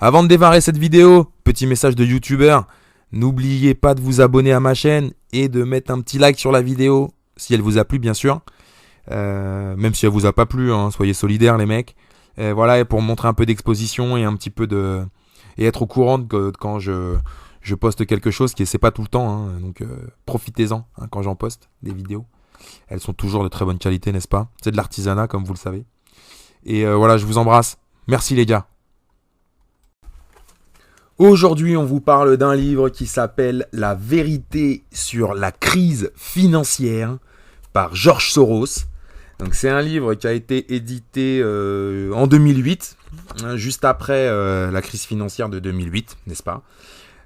Avant de démarrer cette vidéo, petit message de youtubeur, n'oubliez pas de vous abonner à ma chaîne et de mettre un petit like sur la vidéo, si elle vous a plu bien sûr. Même si elle vous a pas plu, hein, soyez solidaires les mecs. Voilà, et pour montrer un peu d'exposition et un petit peu de... et être au courant que quand je poste quelque chose, qui c'est pas tout le temps, hein, donc profitez-en quand j'en poste des vidéos. Elles sont toujours de très bonne qualité, n'est-ce pas? C'est de l'artisanat comme vous le savez. Et voilà, je vous embrasse. Merci les gars. Aujourd'hui, on vous parle d'un livre qui s'appelle La vérité sur la crise financière par George Soros. Donc, c'est un livre qui a été édité en 2008, juste après la crise financière de 2008, n'est-ce pas?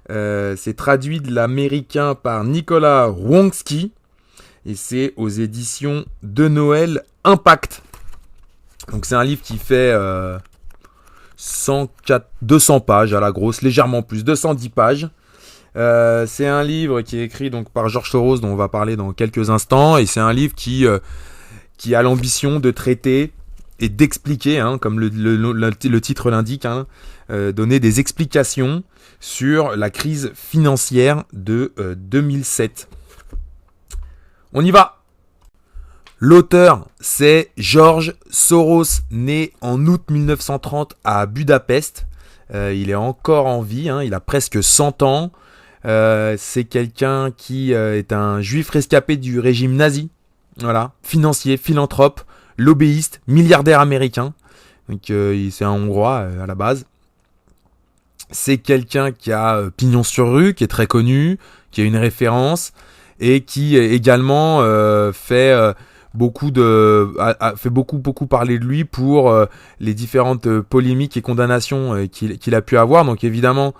C'est traduit de l'américain par Nicolas Wronski et c'est aux éditions de Noël Impact. Donc, c'est un livre qui fait 200 pages à la grosse, légèrement plus, 210 pages. C'est un livre qui est écrit donc par George Soros, dont on va parler dans quelques instants, et c'est un livre qui a l'ambition de traiter et d'expliquer, comme le titre l'indique, donner des explications sur la crise financière de 2007. On y va! L'auteur, c'est George Soros, né en août 1930 à Budapest. Il est encore en vie, il a presque 100 ans. C'est quelqu'un qui est un juif rescapé du régime nazi. Voilà, financier, philanthrope, lobbyiste, milliardaire américain. Donc c'est un Hongrois à la base. C'est quelqu'un qui a pignon sur rue, qui est très connu, qui a une référence et qui également fait beaucoup parler de lui pour les différentes polémiques et condamnations qu'il a pu avoir. Donc évidemment,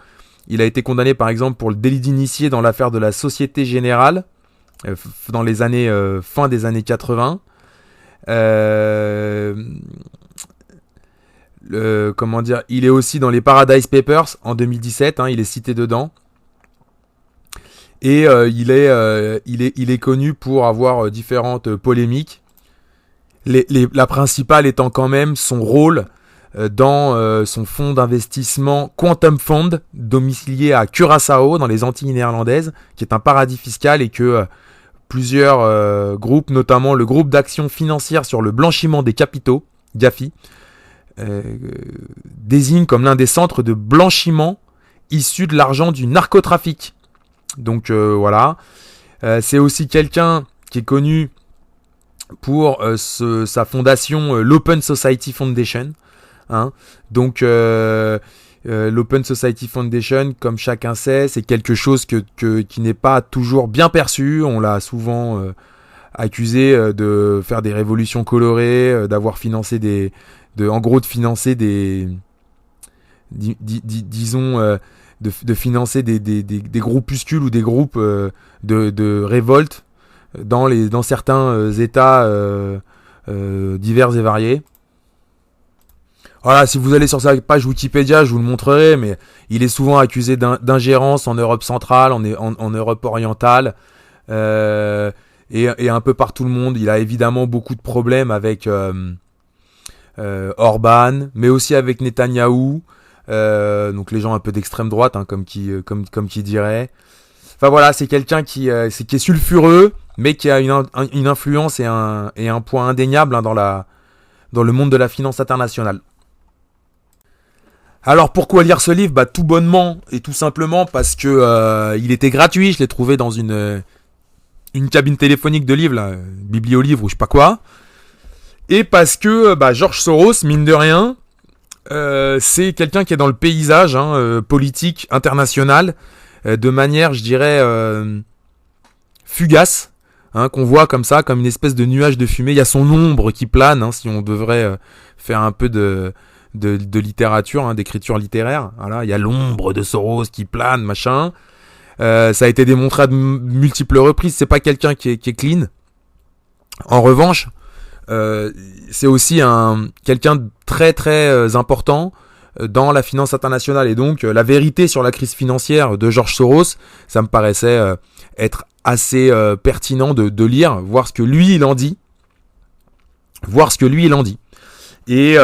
il a été condamné par exemple pour le délit d'initié dans l'affaire de la Société Générale dans les années fin des années 80. Il est aussi dans les Paradise Papers en 2017, il est cité dedans. Et il est connu pour avoir différentes polémiques. La principale étant quand même son rôle dans son fonds d'investissement Quantum Fund, domicilié à Curaçao, dans les Antilles néerlandaises, qui est un paradis fiscal et que plusieurs groupes, notamment le groupe d'action financière sur le blanchiment des capitaux, GAFI, désignent comme l'un des centres de blanchiment issus de l'argent du narcotrafic. Donc voilà, c'est aussi quelqu'un qui est connu pour sa fondation, l'Open Society Foundation. Donc l'Open Society Foundation, comme chacun sait, c'est quelque chose qui n'est pas toujours bien perçu. On l'a souvent accusé de faire des révolutions colorées, d'avoir financé de financer des groupuscules ou des groupes de révolte dans certains États divers et variés. Voilà, si vous allez sur sa page Wikipédia, je vous le montrerai, mais il est souvent accusé d'ingérence en Europe centrale, en Europe orientale, et un peu partout le monde. Il a évidemment beaucoup de problèmes avec Orban, mais aussi avec Netanyahou. Donc les gens un peu d'extrême droite, comme qui dirait. Enfin voilà, c'est quelqu'un qui est sulfureux, mais qui a une influence et un point indéniable dans le monde de la finance internationale. Alors pourquoi lire ce livre? Tout bonnement et tout simplement parce que il était gratuit. Je l'ai trouvé dans une cabine téléphonique de livres, Bibliolivre ou je sais pas quoi. Et parce que George Soros, mine de rien, c'est quelqu'un qui est dans le paysage politique international de manière, je dirais, fugace, qu'on voit comme ça, comme une espèce de nuage de fumée. Il y a son ombre qui plane, si on devrait faire un peu de littérature, d'écriture littéraire. Voilà, il y a l'ombre de Soros qui plane, machin. Ça a été démontré à de multiples reprises. C'est pas quelqu'un qui est clean. En revanche, c'est aussi quelqu'un de très très important dans la finance internationale. Et donc la vérité sur la crise financière de George Soros, ça me paraissait être assez pertinent de lire, voir ce que lui il en dit. Et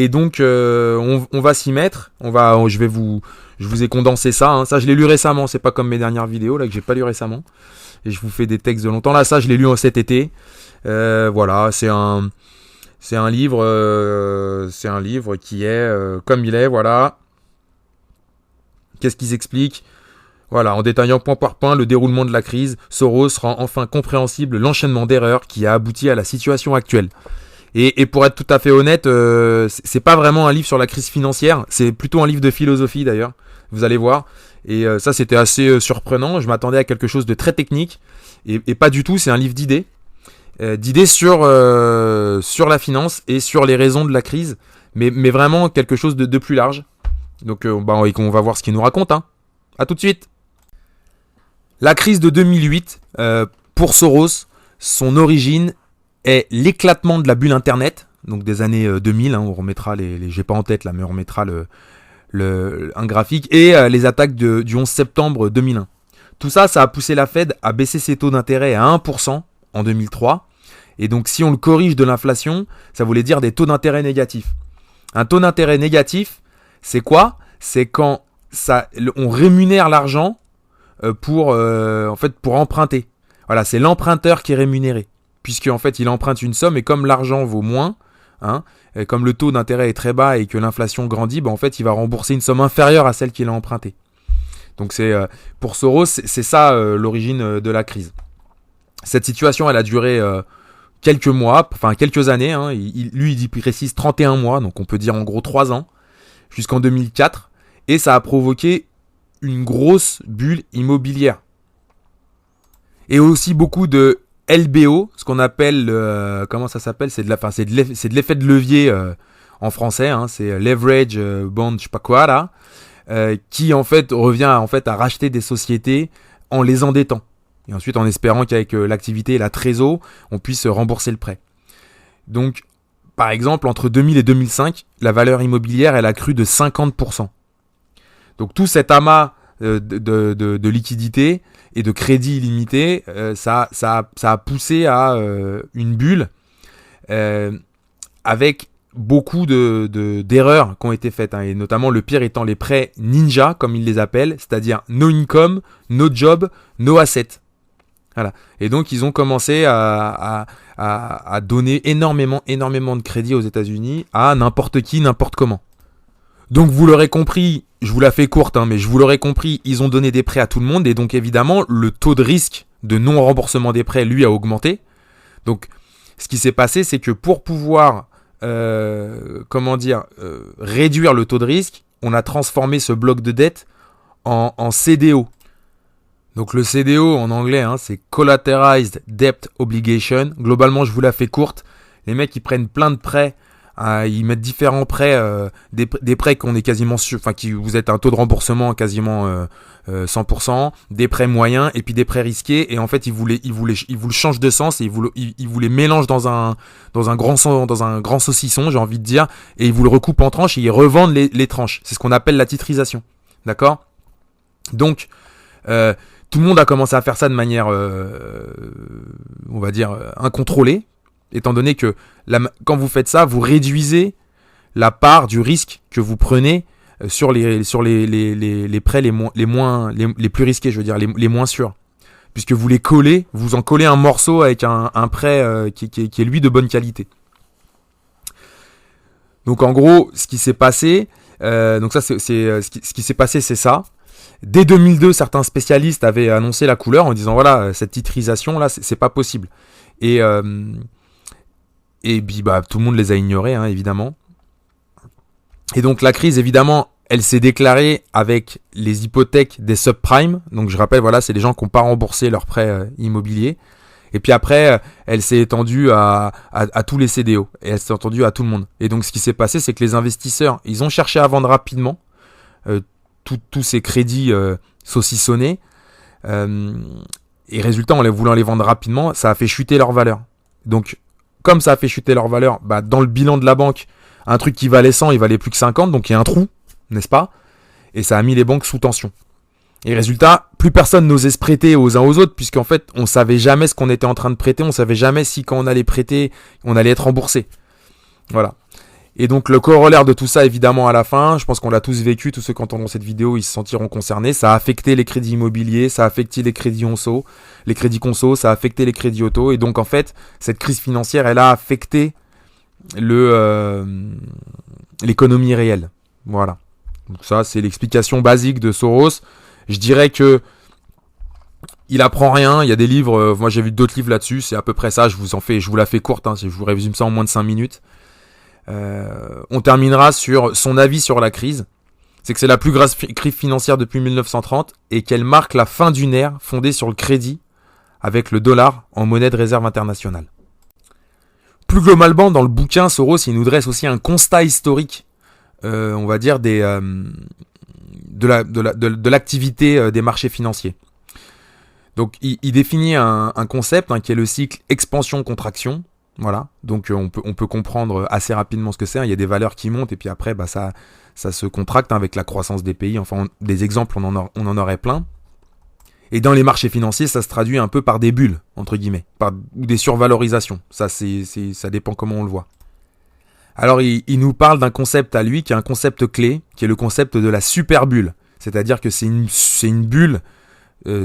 donc on va s'y mettre. Je vous ai condensé ça. Hein. Ça, je l'ai lu récemment. C'est pas comme mes dernières vidéos là que j'ai pas lu récemment. Et je vous fais des textes de longtemps. Là, ça, je l'ai lu cet été. Voilà, c'est un livre qui est comme il est. Voilà. Qu'est-ce qu'ils expliquent ? Voilà, en détaillant point par point le déroulement de la crise, Soros rend enfin compréhensible l'enchaînement d'erreurs qui a abouti à la situation actuelle. Et pour être tout à fait honnête, c'est pas vraiment un livre sur la crise financière, c'est plutôt un livre de philosophie d'ailleurs, vous allez voir. Et ça, c'était assez surprenant, je m'attendais à quelque chose de très technique, et pas du tout, c'est un livre d'idées. D'idées sur la finance et sur les raisons de la crise, mais vraiment quelque chose de plus large. Donc on va voir ce qu'il nous raconte. Hein. À tout de suite. La crise de 2008, pour Soros, son origine est l'éclatement de la bulle Internet, donc des années 2000, hein, on remettra j'ai pas en tête là, mais on remettra un graphique, et les attaques du 11 septembre 2001. Tout ça, ça a poussé la Fed à baisser ses taux d'intérêt à 1% en 2003, et donc si on le corrige de l'inflation, ça voulait dire des taux d'intérêt négatifs. Un taux d'intérêt négatif, c'est quoi ? C'est quand on rémunère l'argent pour emprunter. Voilà, c'est l'emprunteur qui est rémunéré, puisque en fait il emprunte une somme et comme l'argent vaut moins, hein, et comme le taux d'intérêt est très bas et que l'inflation grandit, en fait il va rembourser une somme inférieure à celle qu'il a empruntée. Donc pour Soros, c'est ça l'origine de la crise. Cette situation, elle a duré quelques mois, enfin quelques années. Hein, il précise 31 mois, donc on peut dire en gros 3 ans, jusqu'en 2004, et ça a provoqué une grosse bulle immobilière. Et aussi beaucoup de LBO, ce qu'on appelle, comment ça s'appelle ? C'est de l'effet de levier en français, hein, c'est leverage bond, je sais pas quoi là, qui en fait revient à racheter des sociétés en les endettant. Et ensuite en espérant qu'avec l'activité et la trésor, on puisse rembourser le prêt. Donc, par exemple, entre 2000 et 2005, la valeur immobilière, elle a cru de 50%. Donc tout cet amas de liquidités et de crédits illimités, ça a poussé à une bulle avec beaucoup d'erreurs qui ont été faites. Hein, et notamment le pire étant les prêts ninja, comme ils les appellent, c'est-à-dire no income, no job, no asset. Voilà. Et donc ils ont commencé à donner énormément de crédit aux États-Unis à n'importe qui, n'importe comment. Donc vous l'aurez compris, je vous la fais courte, hein, mais je vous l'aurais compris, ils ont donné des prêts à tout le monde et donc évidemment le taux de risque de non-remboursement des prêts, lui, a augmenté. Donc ce qui s'est passé, c'est que pour pouvoir réduire le taux de risque, on a transformé ce bloc de dette en CDO. Donc le CDO en anglais, hein, c'est Collateralized Debt Obligation. Globalement, je vous la fais courte. Les mecs, ils prennent plein de prêts. Ils mettent différents prêts, des prêts qu'on est quasiment sûr, enfin qui vous êtes un taux de remboursement quasiment 100%, des prêts moyens et puis des prêts risqués. Et en fait, ils vous le changent de sens et ils vous les mélangent dans un grand saucisson, j'ai envie de dire, et ils vous le recoupent en tranches et ils revendent les tranches. C'est ce qu'on appelle la titrisation, d'accord ? Donc tout le monde a commencé à faire ça de manière, on va dire, incontrôlée. Étant donné que quand vous faites ça, vous réduisez la part du risque que vous prenez sur les prêts les plus risqués, je veux dire, les moins sûrs. Puisque vous en collez un morceau avec un prêt qui est lui de bonne qualité. Donc en gros, ce qui s'est passé, ce qui s'est passé, c'est ça. Dès 2002, certains spécialistes avaient annoncé la couleur en disant voilà, cette titrisation là, c'est pas possible. Et puis tout le monde les a ignorés, hein, évidemment. Et donc la crise, évidemment, elle s'est déclarée avec les hypothèques des subprimes. Donc je rappelle, voilà, c'est les gens qui n'ont pas remboursé leurs prêts immobiliers. Et puis après, elle s'est étendue à tous les CDO. Et elle s'est étendue à tout le monde. Et donc ce qui s'est passé, c'est que les investisseurs, ils ont cherché à vendre rapidement tous ces crédits saucissonnés. Et résultat, en voulant les vendre rapidement, ça a fait chuter leur valeur. Donc comme ça a fait chuter leur valeur, dans le bilan de la banque, un truc qui valait 100, il valait plus que 50, donc il y a un trou, n'est-ce pas ? Et ça a mis les banques sous tension. Et résultat, plus personne n'osait se prêter aux uns aux autres, puisqu'en fait, on savait jamais ce qu'on était en train de prêter, on savait jamais si quand on allait prêter, on allait être remboursé. Voilà. Et donc le corollaire de tout ça, évidemment, à la fin, je pense qu'on l'a tous vécu, tous ceux qui entendront cette vidéo, ils se sentiront concernés. Ça a affecté les crédits immobiliers, ça a affecté les crédits conso, ça a affecté les crédits auto. Et donc en fait, cette crise financière, elle a affecté l'économie réelle. Voilà. Donc ça, c'est l'explication basique de Soros. Je dirais que il apprend rien. Il y a des livres, moi j'ai vu d'autres livres là-dessus. C'est à peu près ça. Je vous la fais courte. Je vous résume ça en moins de 5 minutes. On terminera sur son avis sur la crise. C'est que c'est la plus grave crise financière depuis 1930 et qu'elle marque la fin d'une ère fondée sur le crédit avec le dollar en monnaie de réserve internationale. Plus globalement, dans le bouquin, Soros, il nous dresse aussi un constat historique, on va dire, de l'activité des marchés financiers. Donc, il définit un concept qui est le cycle expansion-contraction. Voilà, donc on peut comprendre assez rapidement ce que c'est. Il y a des valeurs qui montent et puis après, ça se contracte avec la croissance des pays. Enfin, des exemples, on en aurait plein. Et dans les marchés financiers, ça se traduit un peu par des bulles, entre guillemets, ou des survalorisations. Ça dépend comment on le voit. Alors, il nous parle d'un concept à lui, qui est un concept clé, qui est le concept de la superbulle. C'est-à-dire que c'est une bulle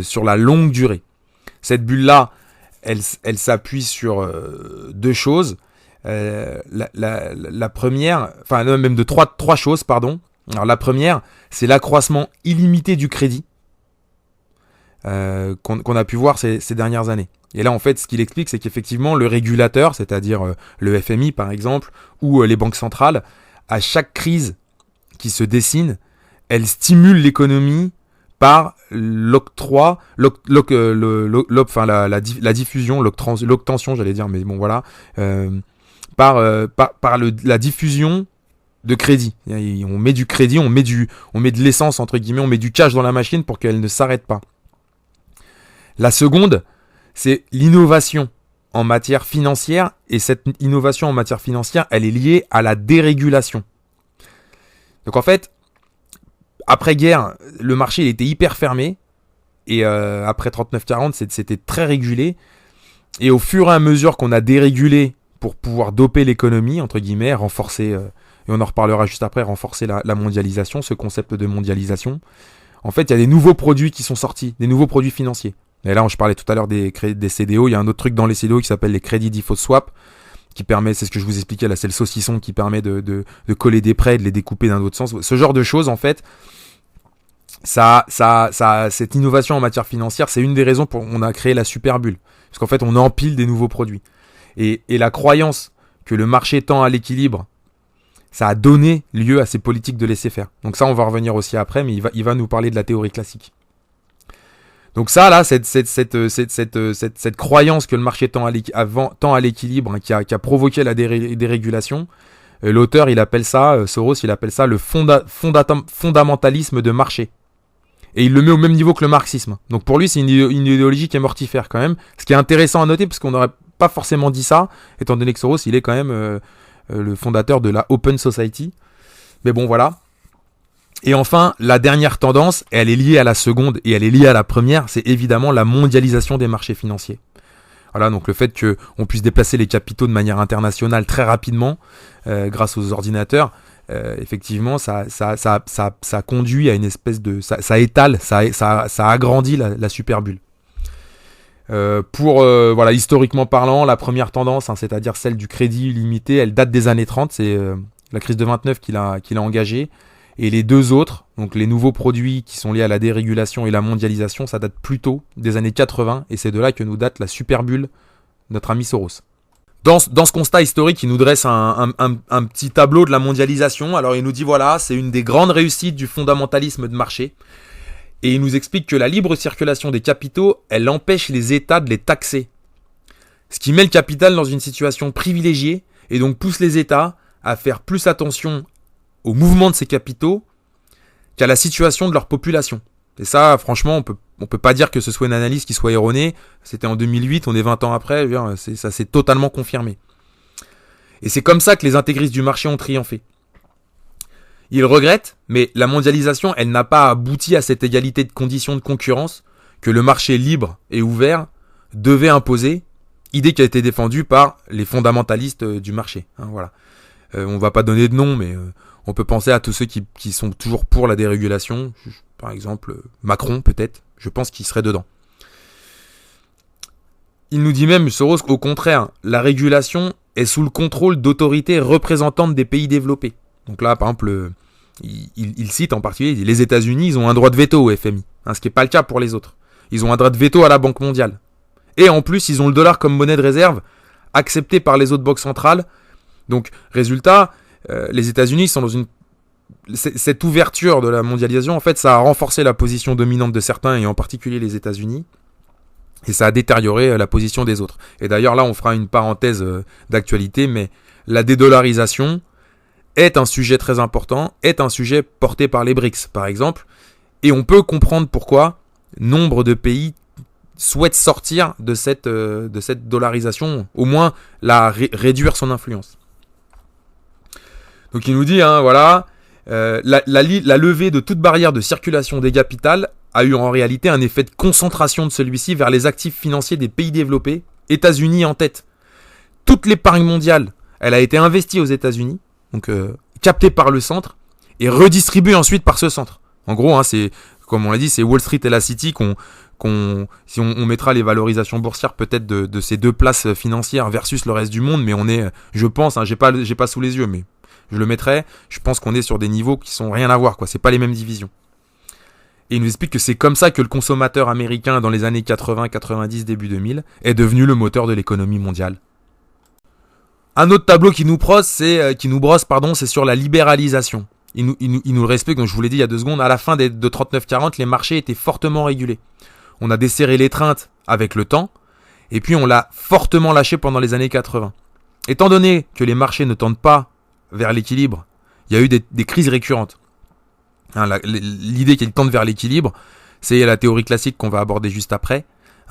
sur la longue durée. Cette bulle-là, elle s'appuie sur deux choses. La première, enfin même de trois choses, pardon. Alors la première, c'est l'accroissement illimité du crédit qu'on a pu voir ces dernières années. Et là, en fait, ce qu'il explique, c'est qu'effectivement, le régulateur, c'est-à-dire le FMI par exemple, ou les banques centrales, à chaque crise qui se dessine, elles stimulent l'économie par l'octroi, la diffusion, l'obtention, j'allais dire, mais bon voilà, par la diffusion de crédit. On met du crédit, on met de l'essence entre guillemets, on met du cash dans la machine pour qu'elle ne s'arrête pas. La seconde, c'est l'innovation en matière financière, et cette innovation en matière financière, elle est liée à la dérégulation. Donc en fait, après-guerre, le marché il était hyper fermé, et après 39-40, c'était très régulé, et au fur et à mesure qu'on a dérégulé pour pouvoir doper l'économie, entre guillemets, renforcer, et on en reparlera juste après, renforcer la mondialisation, ce concept de mondialisation, en fait, il y a des nouveaux produits qui sont sortis, des nouveaux produits financiers. Et là, je parlais tout à l'heure des CDO, il y a un autre truc dans les CDO qui s'appelle les crédits default swap, qui permet, c'est ce que je vous expliquais là, c'est le saucisson qui permet de coller des prêts, de les découper d'un autre sens. Ce genre de choses, en fait, cette innovation en matière financière, c'est une des raisons pour on a créé la super bulle. Parce qu'en fait, on empile des nouveaux produits. Et la croyance que le marché tend à l'équilibre, ça a donné lieu à ces politiques de laisser-faire. Donc ça, on va revenir aussi après, mais il va nous parler de la théorie classique. Donc ça, là, cette croyance que le marché tend à l'équilibre, qui a provoqué la dérégulation, l'auteur, il appelle ça, Soros, il appelle ça le fondamentalisme de marché. Et il le met au même niveau que le marxisme. Donc pour lui, c'est une idéologie qui est mortifère quand même. Ce qui est intéressant à noter, parce qu'on n'aurait pas forcément dit ça, étant donné que Soros, il est quand même le fondateur de la Open Society. Mais bon, voilà. Et enfin, la dernière tendance, elle est liée à la seconde et elle est liée à la première, c'est évidemment la mondialisation des marchés financiers. Voilà, donc le fait qu'on puisse déplacer les capitaux de manière internationale très rapidement grâce aux ordinateurs, effectivement, ça conduit à une espèce de... Ça étale, ça agrandit la superbulle. Voilà, historiquement parlant, la première tendance, c'est-à-dire celle du crédit illimité, elle date des années 30, c'est la crise de 29 qu'il a engagée. Et les deux autres, donc les nouveaux produits qui sont liés à la dérégulation et la mondialisation, ça date plutôt des années 80, et c'est de là que nous date la superbulle, notre ami Soros. Dans ce constat historique, il nous dresse un petit tableau de la mondialisation. Alors il nous dit voilà, c'est une des grandes réussites du fondamentalisme de marché. Et il nous explique que la libre circulation des capitaux, elle empêche les États de les taxer. Ce qui met le capital dans une situation privilégiée, et donc pousse les États à faire plus attention au mouvement de ces capitaux qu'à la situation de leur population. Et ça, franchement, on peut pas dire que ce soit une analyse qui soit erronée. C'était en 2008, on est 20 ans après, ça s'est totalement confirmé. Et c'est comme ça que les intégristes du marché ont triomphé. Ils regrettent, mais la mondialisation, elle n'a pas abouti à cette égalité de conditions de concurrence que le marché libre et ouvert devait imposer, idée qui a été défendue par les fondamentalistes du marché. Voilà. On va pas donner de nom, mais on peut penser à tous ceux qui sont toujours pour la dérégulation. Par exemple, Macron peut-être. Je pense qu'il serait dedans. Il nous dit même, Soros, qu'au contraire, la régulation est sous le contrôle d'autorités représentantes des pays développés. Donc là, par exemple, il cite en particulier, il dit, les États-Unis, ils ont un droit de veto au FMI, ce qui n'est pas le cas pour les autres. Ils ont un droit de veto à la Banque mondiale. Et en plus, ils ont le dollar comme monnaie de réserve, acceptée par les autres banques centrales. Donc, résultat, les États-Unis sont dans une... Cette ouverture de la mondialisation, en fait, ça a renforcé la position dominante de certains, et en particulier les États-Unis. Et ça a détérioré la position des autres. Et d'ailleurs, là, on fera une parenthèse d'actualité, mais la dédollarisation est un sujet très important, est un sujet porté par les BRICS, par exemple. Et on peut comprendre pourquoi nombre de pays souhaitent sortir de cette dollarisation, au moins réduire son influence. Donc il nous dit, voilà, la levée de toute barrière de circulation des capitales a eu en réalité un effet de concentration de celui-ci vers les actifs financiers des pays développés, États-Unis en tête. Toute l'épargne mondiale, elle a été investie aux États-Unis, donc captée par le centre, et redistribuée ensuite par ce centre. En gros, c'est, comme on l'a dit, c'est Wall Street et la City si on mettra les valorisations boursières peut-être de ces deux places financières versus le reste du monde, mais on est, je pense, j'ai pas sous les yeux, mais je le mettrai, je pense qu'on est sur des niveaux qui sont rien à voir, quoi. C'est pas les mêmes divisions. Et il nous explique que c'est comme ça que le consommateur américain dans les années 80, 90, début 2000 est devenu le moteur de l'économie mondiale. Un autre tableau qui nous brosse, c'est sur la libéralisation. Il nous le respecte, donc je vous l'ai dit il y a 2 secondes, à la fin de 39-40, les marchés étaient fortement régulés. On a desserré l'étreinte avec le temps, et puis on l'a fortement lâché pendant les années 80. Étant donné que les marchés ne tendent pas vers l'équilibre, il y a eu des crises récurrentes. L'idée qu'ils tendent vers l'équilibre, c'est la théorie classique qu'on va aborder juste après.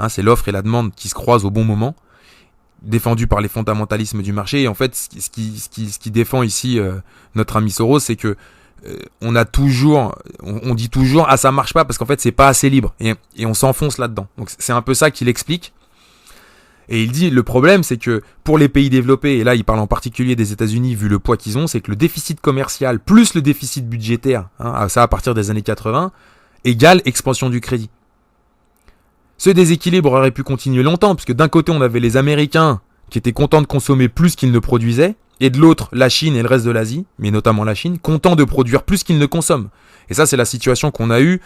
C'est l'offre et la demande qui se croisent au bon moment, défendue par les fondamentalismes du marché. Et en fait, ce qui défend ici notre ami Soros, c'est que on dit toujours ça marche pas parce qu'en fait c'est pas assez libre et on s'enfonce là-dedans. Donc c'est un peu ça qu'il explique. Et il dit le problème c'est que pour les pays développés, et là il parle en particulier des États-Unis vu le poids qu'ils ont, c'est que le déficit commercial plus le déficit budgétaire, ça à partir des années 80, égale expansion du crédit. Ce déséquilibre aurait pu continuer longtemps, puisque d'un côté on avait les Américains qui étaient contents de consommer plus qu'ils ne produisaient, et de l'autre la Chine et le reste de l'Asie, mais notamment la Chine, contents de produire plus qu'ils ne consomment. Et ça c'est la situation qu'on a eue,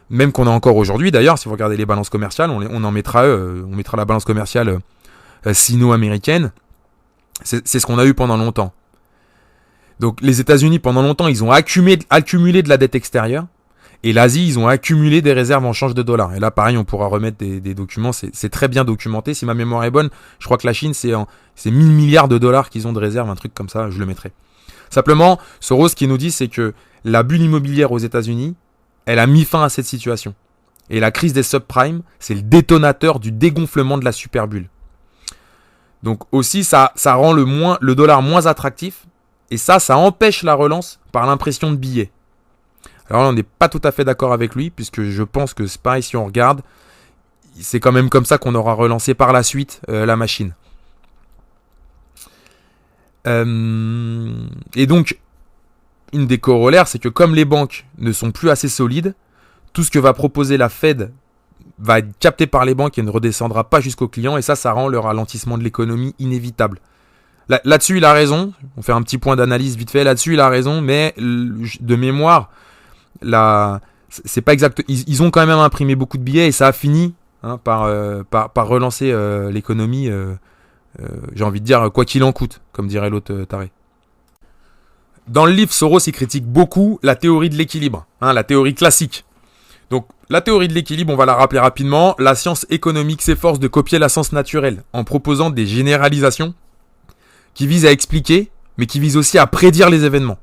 même qu'on a encore aujourd'hui d'ailleurs. Si vous regardez les balances commerciales, on mettra la balance commerciale sino-américaine. C'est ce qu'on a eu pendant longtemps. Donc les États-Unis pendant longtemps ils ont accumulé de la dette extérieure, et l'Asie ils ont accumulé des réserves en change de dollars. Et là pareil on pourra remettre des documents, c'est très bien documenté. Si ma mémoire est bonne, je crois que la Chine c'est 1000 milliards de dollars qu'ils ont de réserves, un truc comme ça, je le mettrai. Simplement, Soros ce qu'il nous dit c'est que la bulle immobilière aux États-Unis, elle a mis fin à cette situation. Et la crise des subprimes, c'est le détonateur du dégonflement de la superbulle. Donc aussi, ça rend le dollar moins attractif. Et ça empêche la relance par l'impression de billets. Alors là, on n'est pas tout à fait d'accord avec lui, puisque je pense que c'est pareil si on regarde. C'est quand même comme ça qu'on aura relancé par la suite la machine. Et donc, une des corollaires, c'est que comme les banques ne sont plus assez solides, tout ce que va proposer la Fed va être capté par les banques et ne redescendra pas jusqu'aux clients, et ça rend le ralentissement de l'économie inévitable. Là-dessus, il a raison. On fait un petit point d'analyse vite fait. Là-dessus, il a raison, mais de mémoire, c'est pas exact. Ils ont quand même imprimé beaucoup de billets et ça a fini par relancer l'économie. J'ai envie de dire quoi qu'il en coûte, comme dirait l'autre taré. Dans le livre, Soros il critique beaucoup la théorie de l'équilibre, la théorie classique. Donc, la théorie de l'équilibre, on va la rappeler rapidement. La science économique s'efforce de copier la science naturelle en proposant des généralisations qui visent à expliquer, mais qui visent aussi à prédire les événements,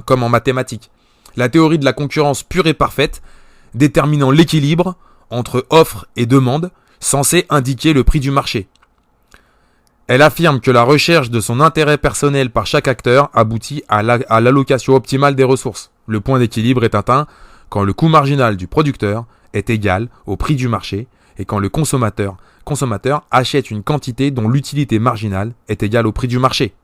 comme en mathématiques. La théorie de la concurrence pure et parfaite, déterminant l'équilibre entre offre et demande, censée indiquer le prix du marché. Elle affirme que la recherche de son intérêt personnel par chaque acteur aboutit à l'allocation optimale des ressources. Le point d'équilibre est atteint quand le coût marginal du producteur est égal au prix du marché et quand le consommateur achète une quantité dont l'utilité marginale est égale au prix du marché.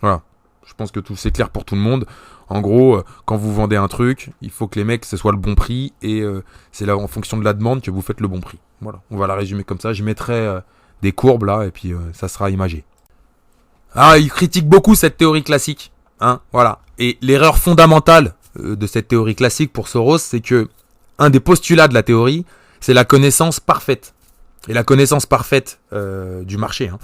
Voilà. Je pense que tout c'est clair pour tout le monde. En gros, quand vous vendez un truc, il faut que les mecs, ce soit le bon prix et c'est là en fonction de la demande que vous faites le bon prix. Voilà, on va la résumer comme ça. Je mettrai des courbes là et puis ça sera imagé. Ah, il critique beaucoup cette théorie classique, hein, voilà. Et l'erreur fondamentale de cette théorie classique pour Soros, c'est que un des postulats de la théorie, c'est la connaissance parfaite. Et la connaissance parfaite du marché. Hein.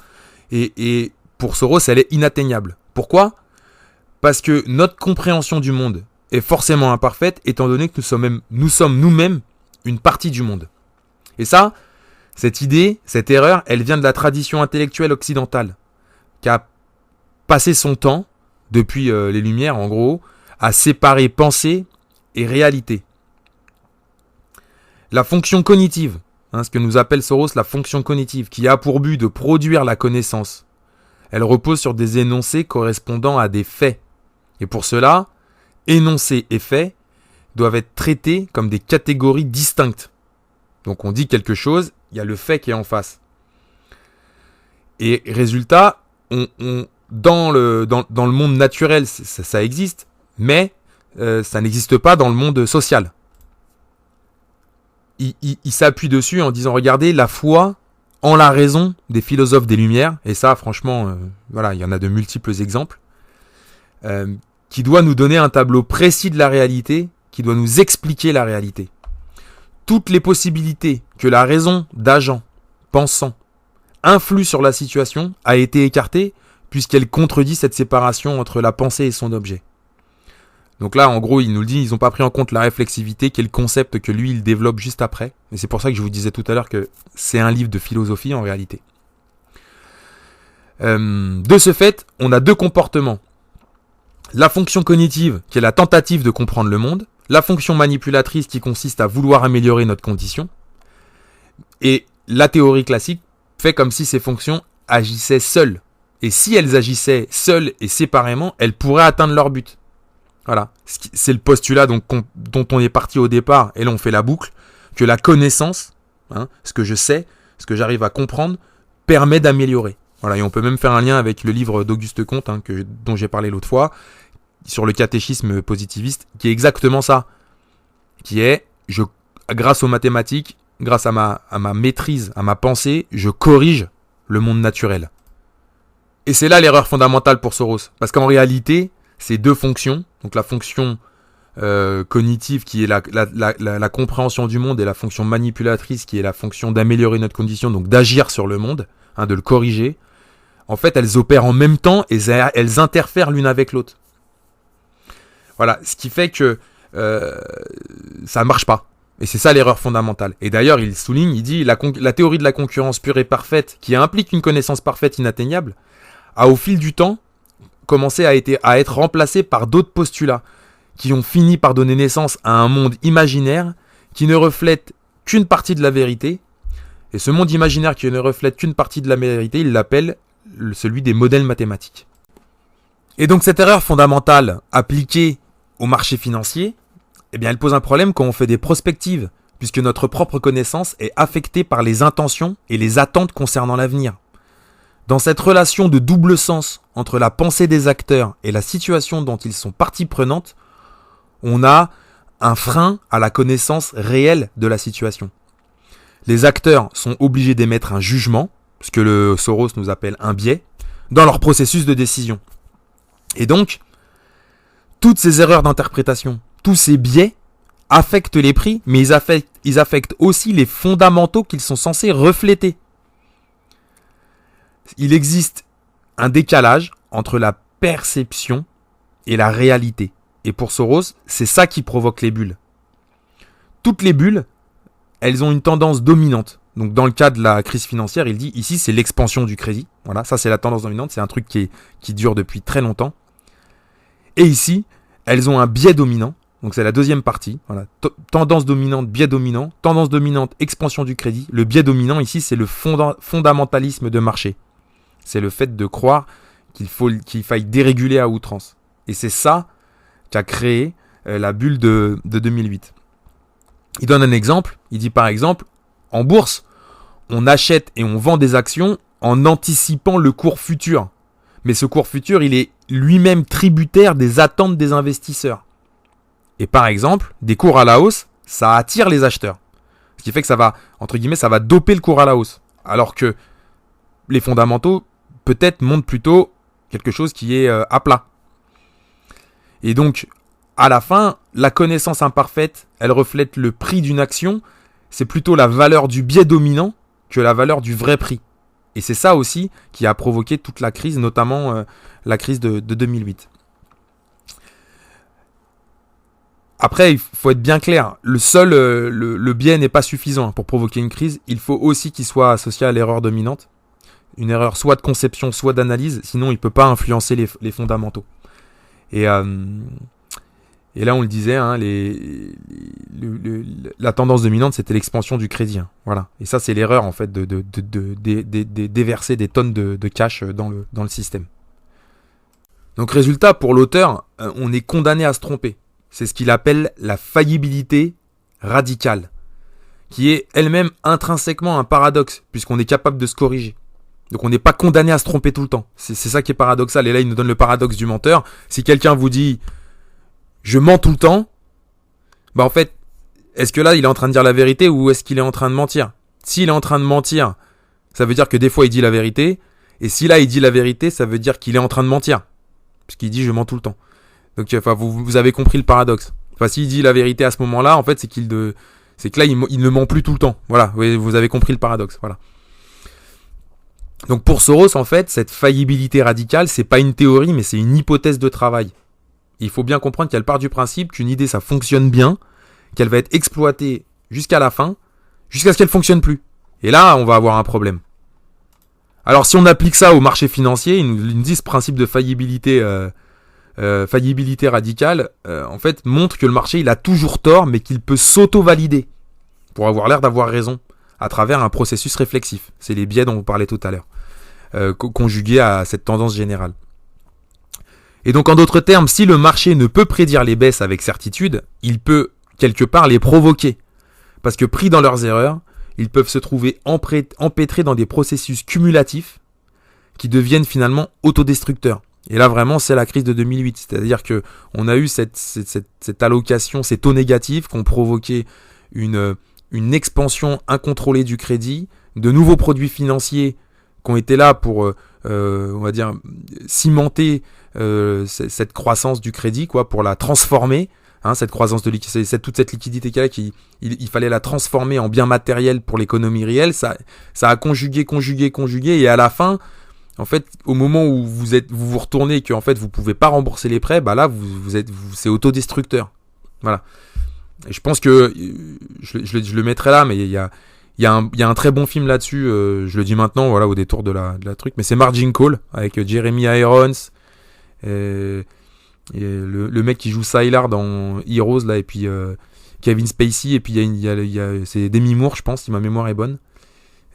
Et pour Soros, elle est inatteignable. Pourquoi ? Parce que notre compréhension du monde est forcément imparfaite, étant donné que nous sommes nous-mêmes une partie du monde. Et ça, cette idée, cette erreur, elle vient de la tradition intellectuelle occidentale, qui a passé son temps, depuis les Lumières en gros, à séparer pensée et réalité. La fonction cognitive, ce que nous appelle Soros la fonction cognitive, qui a pour but de produire la connaissance, elle repose sur des énoncés correspondant à des faits. Et pour cela, énoncés et faits doivent être traités comme des catégories distinctes. Donc on dit quelque chose, il y a le fait qui est en face. Et résultat, dans le monde naturel, ça existe, mais ça n'existe pas dans le monde social. Il s'appuie dessus en disant, regardez, la foi en la raison des philosophes des Lumières, et ça, franchement, voilà, il y en a de multiples exemples, qui doit nous donner un tableau précis de la réalité, qui doit nous expliquer la réalité. Toutes les possibilités que la raison d'agents, pensants, influe sur la situation a été écartée, puisqu'elle contredit cette séparation entre la pensée et son objet. Donc là, en gros, il nous le dit, ils n'ont pas pris en compte la réflexivité, qui est le concept que lui, il développe juste après. Et c'est pour ça que je vous disais tout à l'heure que c'est un livre de philosophie en réalité. De ce fait, on a deux comportements. La fonction cognitive, qui est la tentative de comprendre le monde. La fonction manipulatrice, qui consiste à vouloir améliorer notre condition. Et la théorie classique fait comme si ces fonctions agissaient seules. Et si elles agissaient seules et séparément, elles pourraient atteindre leur but. Voilà, c'est le postulat dont on est parti au départ, et là on fait la boucle, que la connaissance, ce que je sais, ce que j'arrive à comprendre, permet d'améliorer. Voilà, et on peut même faire un lien avec le livre d'Auguste Comte, dont j'ai parlé l'autre fois, sur le catéchisme positiviste, qui est exactement ça, qui est, grâce aux mathématiques, grâce à ma maîtrise, à ma pensée, je corrige le monde naturel. Et c'est là l'erreur fondamentale pour Soros, parce qu'en réalité, ces deux fonctions, donc la fonction cognitive qui est la compréhension du monde et la fonction manipulatrice qui est la fonction d'améliorer notre condition, donc d'agir sur le monde, de le corriger, en fait elles opèrent en même temps et elles interfèrent l'une avec l'autre. Voilà, ce qui fait que ça ne marche pas. Et c'est ça l'erreur fondamentale. Et d'ailleurs, il souligne, il dit, la théorie de la concurrence pure et parfaite, qui implique une connaissance parfaite inatteignable, a au fil du temps commencé à être remplacé par d'autres postulats qui ont fini par donner naissance à un monde imaginaire qui ne reflète qu'une partie de la vérité. Et ce monde imaginaire qui ne reflète qu'une partie de la vérité, il l'appelle celui des modèles mathématiques. Et donc cette erreur fondamentale appliquée au marché financier, eh bien elle pose un problème quand on fait des prospectives, puisque notre propre connaissance est affectée par les intentions et les attentes concernant l'avenir. Dans cette relation de double sens entre la pensée des acteurs et la situation dont ils sont partie prenante, on a un frein à la connaissance réelle de la situation. Les acteurs sont obligés d'émettre un jugement, ce que le Soros nous appelle un biais, dans leur processus de décision. Et donc, toutes ces erreurs d'interprétation, tous ces biais affectent les prix, mais ils affectent aussi les fondamentaux qu'ils sont censés refléter. Il existe un décalage entre la perception et la réalité. Et pour Soros, c'est ça qui provoque les bulles. Toutes les bulles, elles ont une tendance dominante. Donc dans le cas de la crise financière, il dit ici c'est l'expansion du crédit. Voilà, ça c'est la tendance dominante, c'est un truc qui dure depuis très longtemps. Et ici, elles ont un biais dominant. Donc c'est la deuxième partie. Voilà. Tendance dominante, biais dominant. Tendance dominante, expansion du crédit. Le biais dominant ici, c'est le fondamentalisme de marché. C'est le fait de croire qu'il faille déréguler à outrance. Et c'est ça qui a créé la bulle de 2008. Il donne un exemple. Il dit par exemple, en bourse, on achète et on vend des actions en anticipant le cours futur. Mais ce cours futur, il est lui-même tributaire des attentes des investisseurs. Et par exemple, des cours à la hausse, ça attire les acheteurs. Ce qui fait que ça va, entre guillemets, ça va doper le cours à la hausse. Alors que les fondamentaux, peut-être, montrent plutôt quelque chose qui est à plat. Et donc, à la fin, la connaissance imparfaite, elle reflète le prix d'une action. C'est plutôt la valeur du biais dominant que la valeur du vrai prix. Et c'est ça aussi qui a provoqué toute la crise, notamment la crise de 2008. Après, il faut être bien clair. Le biais n'est pas suffisant pour provoquer une crise. Il faut aussi qu'il soit associé à l'erreur dominante. Une erreur soit de conception, soit d'analyse. Sinon, il ne peut pas influencer les fondamentaux. Et là, on le disait, hein, la tendance dominante, c'était l'expansion du crédit. Hein, voilà. Et ça, c'est l'erreur, en fait, de déverser des tonnes de cash dans le système. Donc, résultat, pour l'auteur, on est condamné à se tromper. C'est ce qu'il appelle la faillibilité radicale, qui est elle-même intrinsèquement un paradoxe, puisqu'on est capable de se corriger. Donc on n'est pas condamné à se tromper tout le temps. C'est ça qui est paradoxal. Et là, il nous donne le paradoxe du menteur. Si quelqu'un vous dit « je mens tout le temps », bah en fait, est-ce que là, il est en train de dire la vérité ou est-ce qu'il est en train de mentir ? S'il est en train de mentir, ça veut dire que des fois, il dit la vérité. Et si là, il dit la vérité, ça veut dire qu'il est en train de mentir. Puisqu'il dit « je mens tout le temps ». Donc, enfin, vous avez compris le paradoxe. Enfin, s'il dit la vérité à ce moment-là, en fait, c'est que là, il ne ment plus tout le temps. Voilà, vous avez compris le paradoxe. Voilà. Donc, pour Soros, en fait, cette faillibilité radicale, c'est pas une théorie, mais c'est une hypothèse de travail. Il faut bien comprendre qu'elle part du principe qu'une idée, ça fonctionne bien, qu'elle va être exploitée jusqu'à la fin, jusqu'à ce qu'elle fonctionne plus. Et là, on va avoir un problème. Alors, si on applique ça au marché financier, il nous dit ce principe de faillibilité radicale, en fait, montre que le marché, il a toujours tort, mais qu'il peut s'auto-valider pour avoir l'air d'avoir raison à travers un processus réflexif. C'est les biais dont on parlait tout à l'heure, conjugués à cette tendance générale. Et donc, en d'autres termes, si le marché ne peut prédire les baisses avec certitude, il peut, quelque part, les provoquer. Parce que pris dans leurs erreurs, ils peuvent se trouver empêtrés dans des processus cumulatifs qui deviennent finalement autodestructeurs. Et là, vraiment, c'est la crise de 2008. C'est-à-dire que on a eu cette allocation, ces taux négatifs qui ont provoqué une expansion incontrôlée du crédit, de nouveaux produits financiers qui ont été là pour, on va dire, cimenter cette croissance du crédit, quoi, pour la transformer. Hein, cette croissance de liquidité, toute cette liquidité qu'il y a, il fallait la transformer en bien matériel pour l'économie réelle. Ça a conjugué, et à la fin, en fait, au moment où vous retournez et que en fait vous pouvez pas rembourser les prêts, bah là c'est autodestructeur. Voilà. Et je pense que je le mettrai là, mais il y a un très bon film là-dessus. Je le dis maintenant, voilà, au détour de la truc. Mais c'est Margin Call avec Jeremy Irons. Et le mec qui joue Sylar dans Heroes là, et puis Kevin Spacey, et puis c'est Demi Moore, je pense, si ma mémoire est bonne,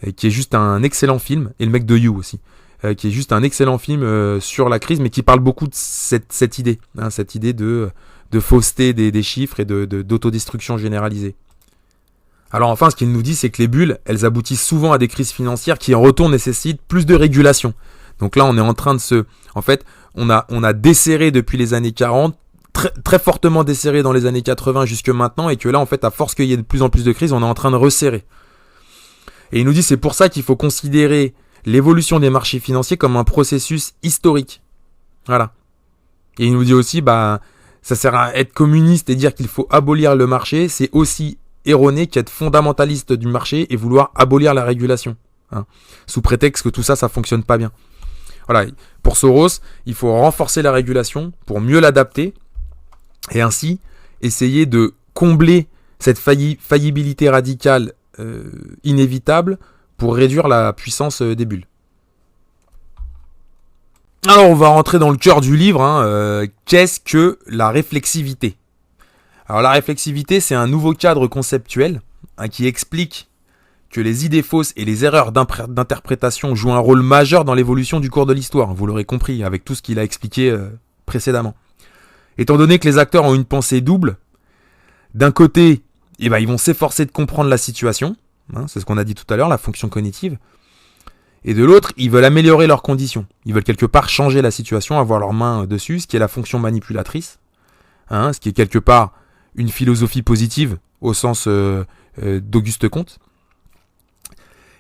et qui est juste un excellent film, et le mec de You aussi, qui est juste un excellent film sur la crise, mais qui parle beaucoup de cette idée, hein, cette idée de fausseté des chiffres et d'autodestruction généralisée. Alors enfin, ce qu'il nous dit, c'est que les bulles, elles aboutissent souvent à des crises financières qui en retour nécessitent plus de régulation. Donc là, on est en train de en fait, on a desserré depuis les années 40, très, très fortement desserré dans les années 80 jusque maintenant, et que là, en fait, à force qu'il y ait de plus en plus de crises, on est en train de resserrer. Et il nous dit, c'est pour ça qu'il faut considérer l'évolution des marchés financiers comme un processus historique. Voilà. Et il nous dit aussi, ça sert à être communiste et dire qu'il faut abolir le marché, c'est aussi erroné qu'être fondamentaliste du marché et vouloir abolir la régulation. Hein, sous prétexte que tout ça, ça fonctionne pas bien. Voilà, pour Soros, il faut renforcer la régulation pour mieux l'adapter et ainsi essayer de combler cette faillibilité radicale inévitable pour réduire la puissance des bulles. Alors on va rentrer dans le cœur du livre. Qu'est-ce que la réflexivité ? Alors la réflexivité, c'est un nouveau cadre conceptuel qui explique que les idées fausses et les erreurs d'interprétation jouent un rôle majeur dans l'évolution du cours de l'histoire. Vous l'aurez compris avec tout ce qu'il a expliqué précédemment. Étant donné que les acteurs ont une pensée double, d'un côté, ils vont s'efforcer de comprendre la situation, c'est ce qu'on a dit tout à l'heure, la fonction cognitive, Et de l'autre, ils veulent améliorer leurs conditions. Ils veulent quelque part changer la situation, avoir leurs mains dessus, ce qui est la fonction manipulatrice, ce qui est quelque part une philosophie positive au sens d'Auguste Comte.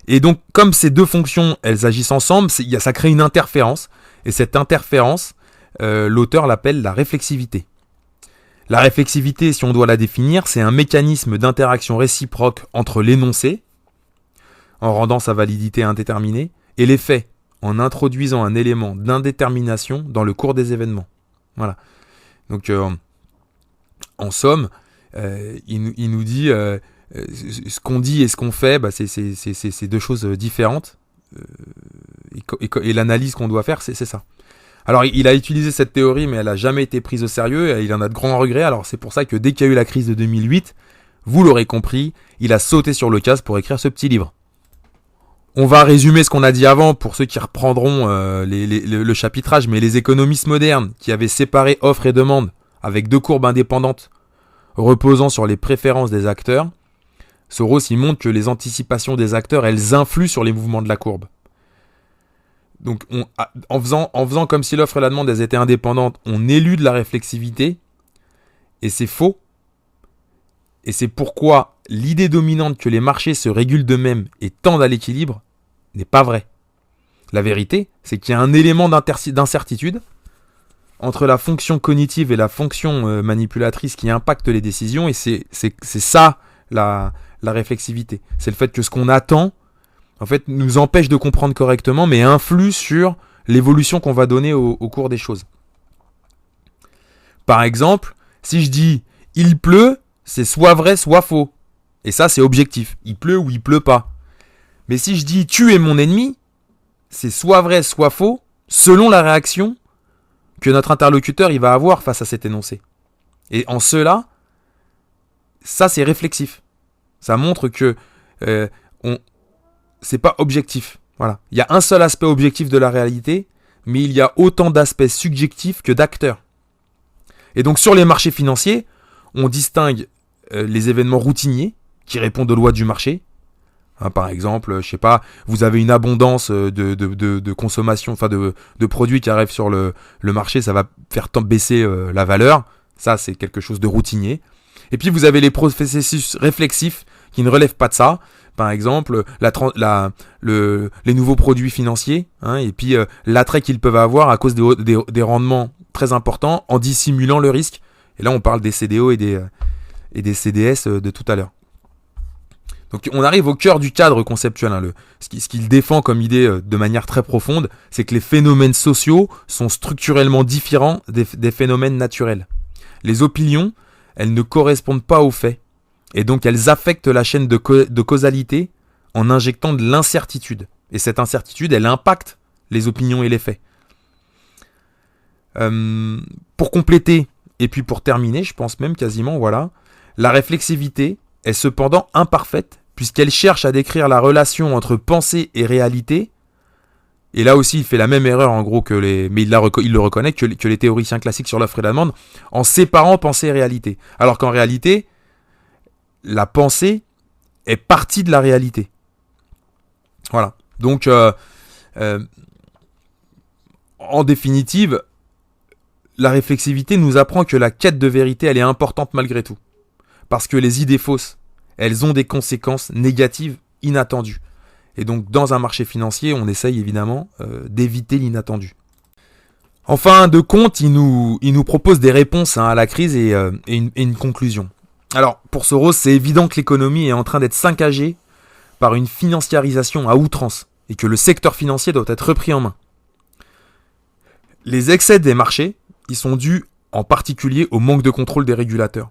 Et donc, comme ces deux fonctions, elles agissent ensemble, ça crée une interférence. Et cette interférence, l'auteur l'appelle la réflexivité. La réflexivité, si on doit la définir, c'est un mécanisme d'interaction réciproque entre l'énoncé, en rendant sa validité indéterminée, et les faits, en introduisant un élément d'indétermination dans le cours des événements. Voilà. Donc, en somme, il nous dit ce qu'on dit et ce qu'on fait, c'est deux choses différentes. Et l'analyse qu'on doit faire, c'est ça. Alors, il a utilisé cette théorie, mais elle n'a jamais été prise au sérieux, et il en a de grands regrets. Alors, c'est pour ça que dès qu'il y a eu la crise de 2008, vous l'aurez compris, il a sauté sur l'occasion pour écrire ce petit livre. On va résumer ce qu'on a dit avant pour ceux qui reprendront le chapitrage, mais les économistes modernes qui avaient séparé offre et demande avec deux courbes indépendantes reposant sur les préférences des acteurs, Soros il montre que les anticipations des acteurs, elles influent sur les mouvements de la courbe. Donc, en faisant comme si l'offre et la demande elles étaient indépendantes, on élude la réflexivité, et c'est faux. Et c'est pourquoi l'idée dominante que les marchés se régulent d'eux-mêmes et tendent à l'équilibre n'est pas vraie. La vérité, c'est qu'il y a un élément d'incertitude entre la fonction cognitive et la fonction manipulatrice qui impacte les décisions, et c'est ça la réflexivité. C'est le fait que ce qu'on attend, en fait, nous empêche de comprendre correctement, mais influe sur l'évolution qu'on va donner au cours des choses. Par exemple, si je dis « il pleut », c'est soit vrai, soit faux. Et ça, c'est objectif. Il pleut ou il pleut pas. Mais si je dis « tu es mon ennemi », c'est soit vrai, soit faux, selon la réaction que notre interlocuteur il va avoir face à cet énoncé. Et en cela, ça, c'est réflexif. Ça montre que c'est pas objectif. Voilà. Il y a un seul aspect objectif de la réalité, mais il y a autant d'aspects subjectifs que d'acteurs. Et donc sur les marchés financiers, on distingue les événements routiniers qui répondent aux lois du marché. Par exemple, je sais pas, vous avez une abondance de consommation, enfin de produits qui arrivent sur le marché, ça va faire baisser la valeur. Ça, c'est quelque chose de routinier. Et puis vous avez les processus réflexifs qui ne relèvent pas de ça. Par exemple, les nouveaux produits financiers, et puis l'attrait qu'ils peuvent avoir à cause des rendements très importants en dissimulant le risque. Et là, on parle des CDO et des CDS de tout à l'heure. Donc on arrive au cœur du cadre conceptuel. Ce qu'il défend comme idée de manière très profonde, c'est que les phénomènes sociaux sont structurellement différents des phénomènes naturels. Les opinions, elles ne correspondent pas aux faits. Et donc elles affectent la chaîne de causalité en injectant de l'incertitude. Et cette incertitude, elle impacte les opinions et les faits. Pour compléter, et puis pour terminer, je pense même quasiment, voilà, la réflexivité est cependant imparfaite, puisqu'elle cherche à décrire la relation entre pensée et réalité. Et là aussi, il fait la même erreur en gros mais il le reconnaît que les théoriciens classiques sur l'offre et la demande, en séparant pensée et réalité. Alors qu'en réalité, la pensée est partie de la réalité. Voilà. Donc, en définitive, la réflexivité nous apprend que la quête de vérité, elle est importante malgré tout. Parce que les idées fausses, elles ont des conséquences négatives inattendues. Et donc, dans un marché financier, on essaye évidemment d'éviter l'inattendu. En fin de compte, il nous propose des réponses à la crise et une conclusion. Alors, pour Soros, c'est évident que l'économie est en train d'être saccagée par une financiarisation à outrance et que le secteur financier doit être repris en main. Les excès des marchés, ils sont dus en particulier au manque de contrôle des régulateurs.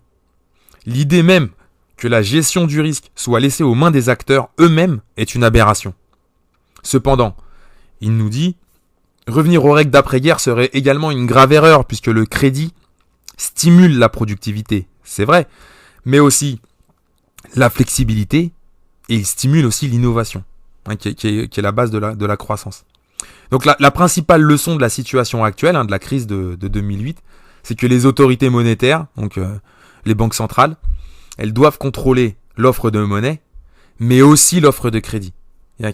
L'idée même que la gestion du risque soit laissée aux mains des acteurs eux-mêmes est une aberration. Cependant, il nous dit, revenir aux règles d'après-guerre serait également une grave erreur puisque le crédit stimule la productivité, c'est vrai, mais aussi la flexibilité et il stimule aussi l'innovation, qui est la base de la croissance. Donc la principale leçon de la situation actuelle, de la crise de 2008, c'est que les autorités monétaires, donc les banques centrales, elles doivent contrôler l'offre de monnaie, mais aussi l'offre de crédit. Il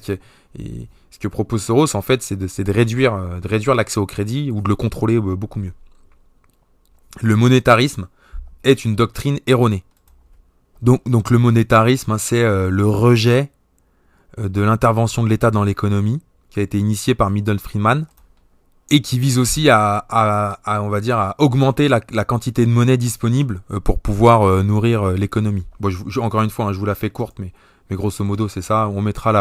Et ce que propose Soros, en fait, c'est de réduire l'accès au crédit ou de le contrôler beaucoup mieux. Le monétarisme est une doctrine erronée. Donc le monétarisme, c'est le rejet de l'intervention de l'État dans l'économie, qui a été initié par Milton Friedman, et qui vise aussi à augmenter la quantité de monnaie disponible pour pouvoir nourrir l'économie. Bon, encore une fois, je vous la fais courte, mais grosso modo, c'est ça. On mettra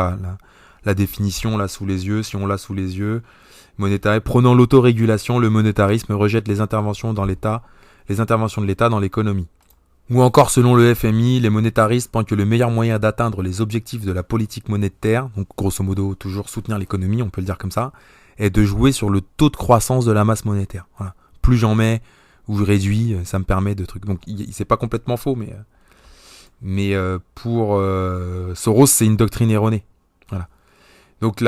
la définition là sous les yeux, si on l'a sous les yeux. Monétaire, prônant l'autorégulation, le monétarisme rejette les interventions de l'État dans l'économie. Ou encore, selon le FMI, les monétaristes pensent que le meilleur moyen d'atteindre les objectifs de la politique monétaire, donc grosso modo toujours soutenir l'économie, on peut le dire comme ça, est de jouer sur le taux de croissance de la masse monétaire. Voilà. Plus j'en mets ou je réduis, ça me permet de trucs. Donc c'est pas complètement faux, mais pour Soros, c'est une doctrine erronée. Voilà. Donc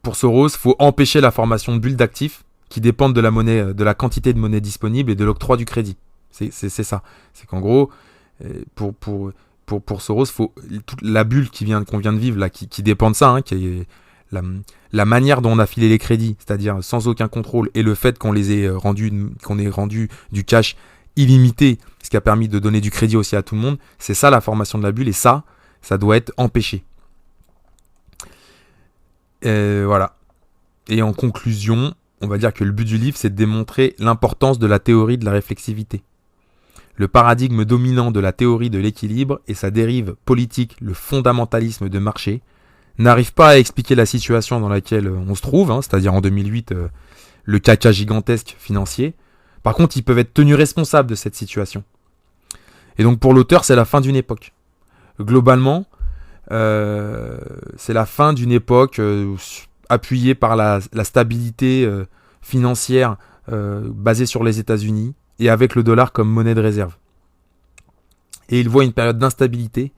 pour Soros, il faut empêcher la formation de bulles d'actifs qui dépendent de la monnaie, de la quantité de monnaie disponible et de l'octroi du crédit. C'est ça. C'est qu'en gros, pour Soros, faut toute la bulle qu'on vient de vivre là, qui dépend de ça, qui est la manière dont on a filé les crédits, c'est-à-dire sans aucun contrôle, et le fait qu'on ait rendu du cash illimité, ce qui a permis de donner du crédit aussi à tout le monde, c'est ça la formation de la bulle, et ça doit être empêché. Voilà. Et en conclusion, on va dire que le but du livre, c'est de démontrer l'importance de la théorie de la réflexivité. Le paradigme dominant de la théorie de l'équilibre et sa dérive politique, le fondamentalisme de marché, n'arrive pas à expliquer la situation dans laquelle on se trouve, c'est-à-dire en 2008, le caca gigantesque financier. Par contre, ils peuvent être tenus responsables de cette situation. Et donc pour l'auteur, c'est la fin d'une époque. Globalement, c'est la fin d'une époque appuyée par la stabilité financière basée sur les États-Unis et avec le dollar comme monnaie de réserve. Et il voit une période d'instabilité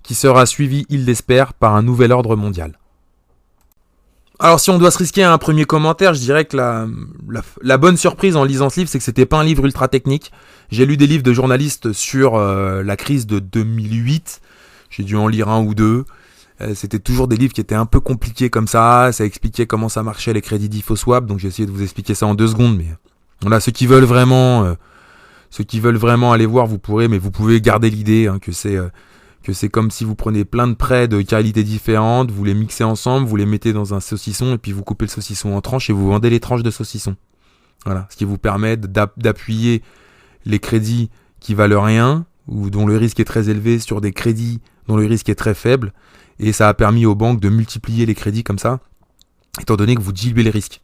qui sera suivie, il l'espère, par un nouvel ordre mondial. Alors si on doit se risquer à un premier commentaire, je dirais que la bonne surprise en lisant ce livre, c'est que c'était pas un livre ultra technique. J'ai lu des livres de journalistes sur la crise de 2008, j'ai dû en lire un ou deux. C'était toujours des livres qui étaient un peu compliqués comme ça expliquait comment ça marchait les crédits d'InfoSwap, donc j'ai essayé de vous expliquer ça en 2 secondes, mais voilà, ceux qui veulent vraiment aller voir, vous pouvez garder l'idée que c'est comme si vous prenez plein de prêts de qualités différentes, vous les mixez ensemble, vous les mettez dans un saucisson et puis vous coupez le saucisson en tranches et vous vendez les tranches de saucisson. Voilà, ce qui vous permet d'appuyer les crédits qui valent rien ou dont le risque est très élevé sur des crédits dont le risque est très faible, et ça a permis aux banques de multiplier les crédits comme ça, étant donné que vous diluez les risques.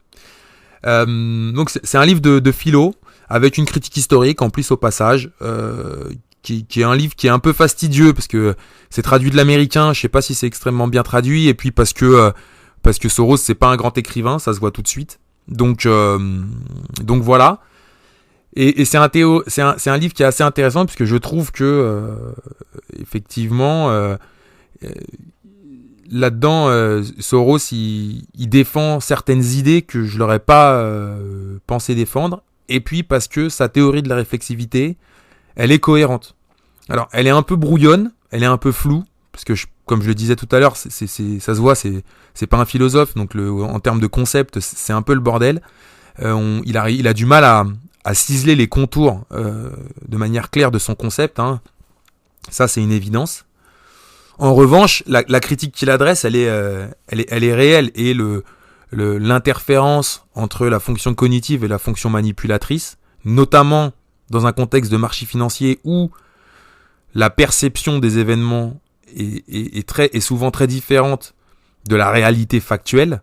Donc c'est un livre de philo avec une critique historique en plus au passage, qui est un livre qui est un peu fastidieux parce que c'est traduit de l'américain, je sais pas si c'est extrêmement bien traduit, et puis parce que Soros c'est pas un grand écrivain, ça se voit tout de suite. Donc voilà. Et c'est un livre qui est assez intéressant puisque je trouve que effectivement là-dedans Soros il défend certaines idées que je n'aurais pas pensé défendre, et puis parce que sa théorie de la réflexivité, elle est cohérente. Alors elle est un peu brouillonne, elle est un peu floue, parce que comme je le disais tout à l'heure, ça se voit, c'est pas un philosophe, donc en termes de concept, c'est un peu le bordel. Il a du mal à ciseler les contours de manière claire de son concept, Ça c'est une évidence. En revanche, la critique qu'il adresse, elle est réelle, et l'interférence entre la fonction cognitive et la fonction manipulatrice, notamment dans un contexte de marché financier où la perception des événements est souvent très différente de la réalité factuelle.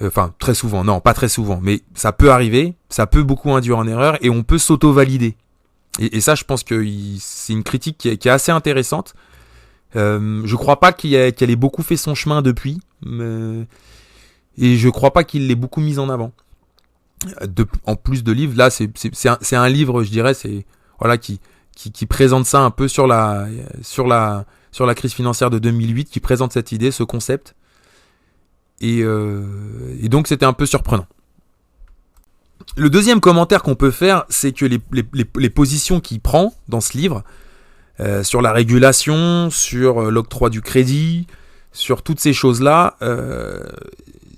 Enfin, très souvent, non, pas très souvent, mais ça peut arriver, ça peut beaucoup induire en erreur, et on peut s'auto-valider. Et ça, je pense que c'est une critique qui est assez intéressante. Je crois pas qu'elle ait beaucoup fait son chemin depuis, et je crois pas qu'il l'ait beaucoup mise en avant. En plus de livres, là, c'est un livre, je dirais, qui présente ça un peu sur la crise financière de 2008, qui présente cette idée, ce concept. Et donc c'était un peu surprenant. Le deuxième commentaire qu'on peut faire, c'est que les positions qu'il prend dans ce livre, sur la régulation, sur l'octroi du crédit, sur toutes ces choses-là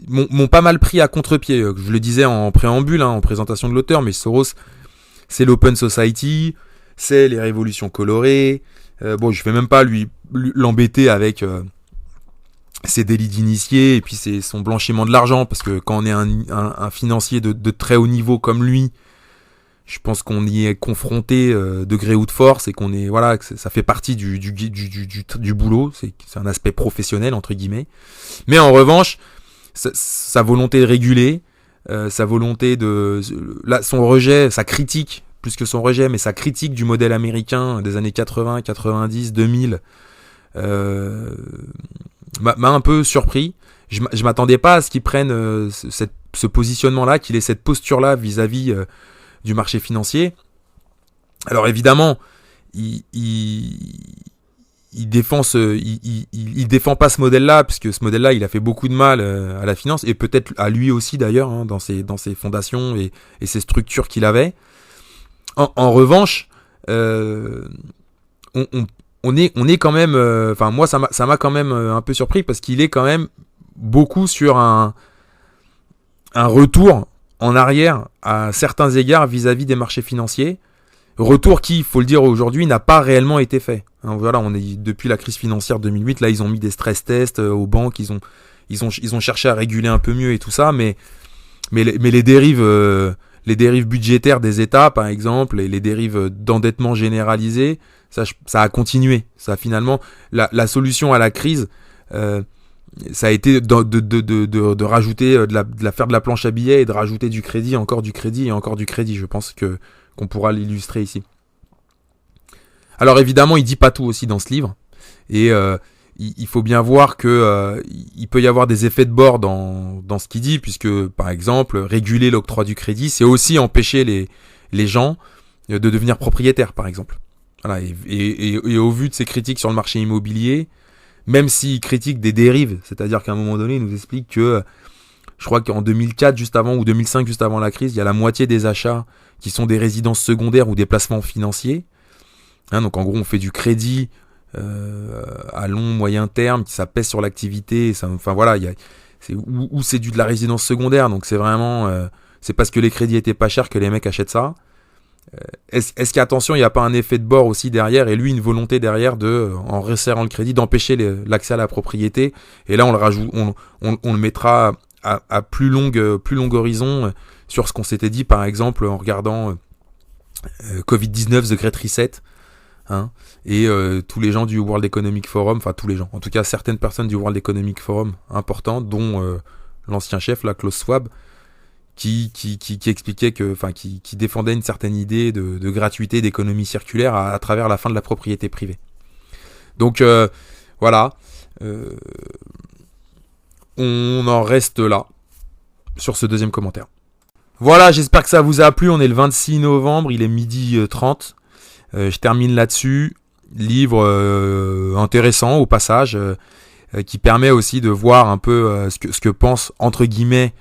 m'ont pas mal pris à contre-pied. Je le disais en préambule, en présentation de l'auteur, mais Soros, c'est l'Open Society, c'est les révolutions colorées. Bon, je vais même pas l'embêter avec ses délits d'initié et puis son blanchiment de l'argent, parce que quand on est un financier de très haut niveau comme lui, je pense qu'on y est confronté de gré ou de force, et qu'on est que ça fait partie du boulot. C'est un aspect professionnel entre guillemets. Mais en revanche, sa volonté de réguler, sa volonté son rejet, sa critique, plus que son rejet, mais sa critique du modèle américain des années 80, 90, 2000, m'a un peu surpris. Je m'attendais pas à ce qu'il prenne ce positionnement-là, qu'il ait cette posture-là vis-à-vis du marché financier. Alors évidemment, il défend il défend pas ce modèle-là, puisque ce modèle-là, il a fait beaucoup de mal à la finance, et peut-être à lui aussi d'ailleurs, dans ses fondations et ses structures qu'il avait. En revanche, on est quand même, moi ça m'a quand même un peu surpris, parce qu'il est quand même beaucoup sur un retour en arrière à certains égards vis-à-vis des marchés financiers. Retour qui, il faut le dire aujourd'hui, n'a pas réellement été fait. On est depuis la crise financière 2008, là ils ont mis des stress tests aux banques, ils ont cherché à réguler un peu mieux et tout ça, mais les dérives budgétaires des États, par exemple, et les dérives d'endettement généralisé, ça a continué. Ça, finalement, la solution à la crise, ça a été de rajouter, faire de la planche à billets, et de rajouter du crédit, encore du crédit et encore du crédit. Je pense qu'on pourra l'illustrer ici. Alors évidemment, il dit pas tout aussi dans ce livre, et il faut bien voir que il peut y avoir des effets de bord dans ce qu'il dit, puisque par exemple, réguler l'octroi du crédit, c'est aussi empêcher les gens de devenir propriétaires, par exemple. Voilà, et au vu de ses critiques sur le marché immobilier, même s'il critique des dérives, c'est-à-dire qu'à un moment donné, il nous explique que, je crois qu'en 2004, juste avant, ou 2005, juste avant la crise, il y a la moitié des achats qui sont des résidences secondaires ou des placements financiers. Donc en gros, on fait du crédit à long, moyen terme, ça pèse sur l'activité. Ou c'est de la résidence secondaire, donc c'est vraiment, c'est parce que les crédits étaient pas chers que les mecs achètent ça. Est-ce qu'attention, il n'y a pas un effet de bord aussi derrière, et lui une volonté derrière en resserrant le crédit, d'empêcher l'accès à la propriété. Et là on le rajoute, on le mettra à plus long horizon sur ce qu'on s'était dit, par exemple en regardant Covid-19, The Great Reset, et tous les gens du World Economic Forum, enfin tous les gens, en tout cas certaines personnes du World Economic Forum importantes, dont l'ancien chef, Klaus Schwab, qui expliquait qui défendait une certaine idée de gratuité, d'économie circulaire à travers la fin de la propriété privée. Donc voilà, on en reste là sur ce deuxième commentaire. Voilà, j'espère que ça vous a plu. On est le 26 novembre, il est 12h30. Je termine là-dessus. Livre intéressant au passage, qui permet aussi de voir un peu ce que pensent, entre guillemets,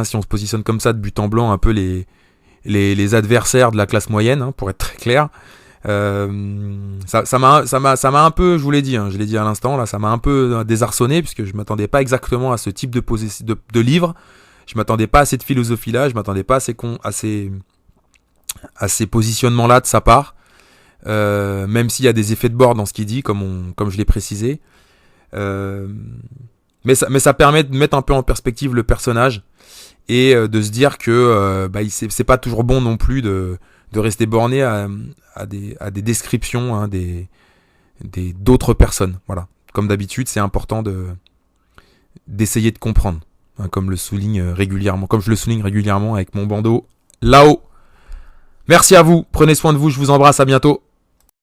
si on se positionne comme ça de but en blanc, un peu les adversaires de la classe moyenne, pour être très clair. Ça m'a un peu, je l'ai dit à l'instant, là, ça m'a un peu désarçonné, puisque je m'attendais pas exactement à ce type de livre. Je m'attendais pas à cette philosophie-là, je m'attendais pas à ces positionnements-là de sa part. Même s'il y a des effets de bord dans ce qu'il dit, comme je l'ai précisé. Mais ça permet de mettre un peu en perspective le personnage, et de se dire que c'est pas toujours bon non plus de rester borné à des descriptions d'autres personnes. Voilà. Comme d'habitude, c'est important d'essayer de comprendre, comme je le souligne régulièrement avec mon bandeau là-haut. Merci à vous, prenez soin de vous, je vous embrasse, à bientôt.